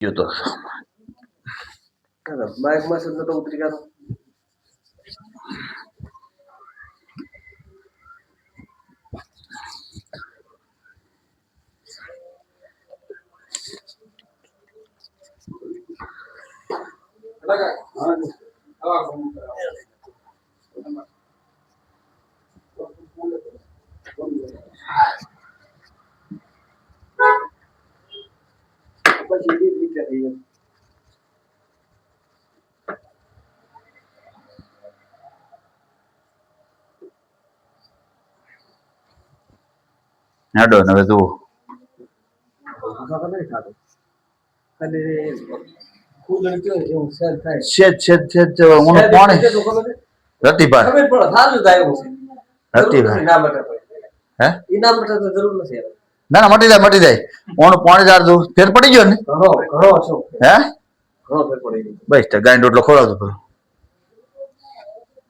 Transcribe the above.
ગયો તો બાઇક માં સુધી તો ઉતરી ગયો હેડો ને હવે જુઓ ના ના મટી જાય ઓનું પાણી જાર દઉં ફેર પડી ગયો ને હે બસ ગાય રોટલો ખોલાવતો